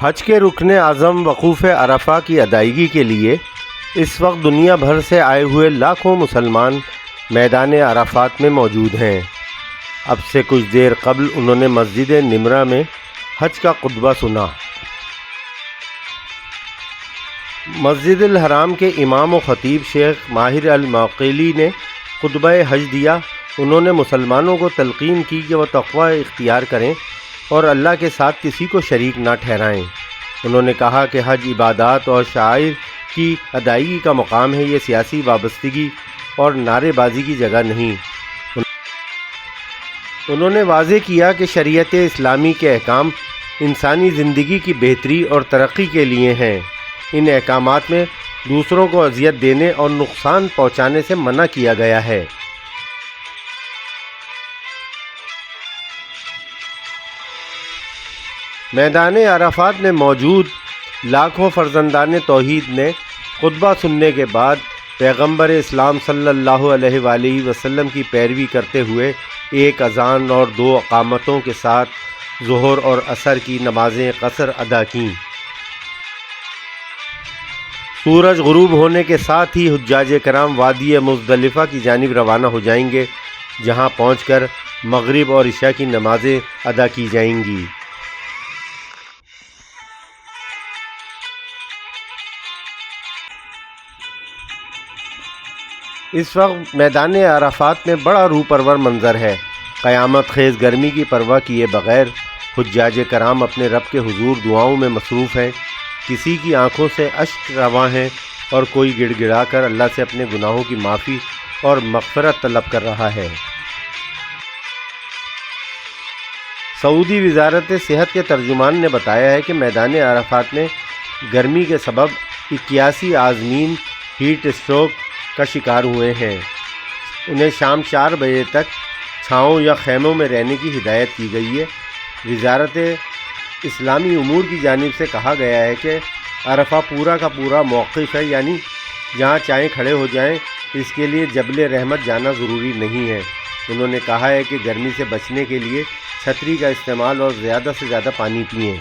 حج کے رکن اعظم وقوف عرفہ کی ادائیگی کے لیے اس وقت دنیا بھر سے آئے ہوئے لاکھوں مسلمان میدان عرفات میں موجود ہیں۔ اب سے کچھ دیر قبل انہوں نے مسجد نمرہ میں حج کا خطبہ سنا۔ مسجد الحرام کے امام و خطیب شیخ ماہر الموقلی نے خطبہ حج دیا۔ انہوں نے مسلمانوں کو تلقین کی کہ وہ تقوی اختیار کریں اور اللہ کے ساتھ کسی کو شریک نہ ٹھہرائیں۔ انہوں نے کہا کہ حج عبادات اور شعائر کی ادائیگی کا مقام ہے، یہ سیاسی وابستگی اور نعرے بازی کی جگہ نہیں۔ انہوں نے واضح کیا کہ شریعت اسلامی کے احکام انسانی زندگی کی بہتری اور ترقی کے لیے ہیں۔ ان احکامات میں دوسروں کو اذیت دینے اور نقصان پہنچانے سے منع کیا گیا ہے۔ میدان عرفات میں موجود لاکھوں فرزندان توحید نے خطبہ سننے کے بعد پیغمبر اسلام صلی اللہ علیہ وآلہ وسلم کی پیروی کرتے ہوئے ایک اذان اور 2 اقامتوں کے ساتھ ظہر اور عصر کی نمازیں قصر ادا کیں۔ سورج غروب ہونے کے ساتھ ہی حجاج کرام وادی مزدلفہ کی جانب روانہ ہو جائیں گے، جہاں پہنچ کر مغرب اور عشاء کی نمازیں ادا کی جائیں گی۔ اس وقت میدان عرفات میں بڑا روح پرور منظر ہے۔ قیامت خیز گرمی کی پرواہ کیے بغیر حجاج کرام اپنے رب کے حضور دعاؤں میں مصروف ہیں۔ کسی کی آنکھوں سے اشک رواں ہیں اور کوئی گڑ گڑا کر اللہ سے اپنے گناہوں کی معافی اور مغفرت طلب کر رہا ہے۔ سعودی وزارت صحت کے ترجمان نے بتایا ہے کہ میدان عرفات میں گرمی کے سبب 81 عازمین ہیٹ اسٹروک کا شکار ہوئے ہیں۔ انہیں شام 4 بجے تک چھاؤں یا خیموں میں رہنے کی ہدایت کی گئی ہے۔ وزارت اسلامی امور کی جانب سے کہا گیا ہے کہ عرفہ پورا کا پورا موقف ہے، یعنی جہاں چاہیں کھڑے ہو جائیں، اس کے لیے جبل رحمت جانا ضروری نہیں ہے۔ انہوں نے کہا ہے کہ گرمی سے بچنے کے لیے چھتری کا استعمال اور زیادہ سے زیادہ پانی پئیں۔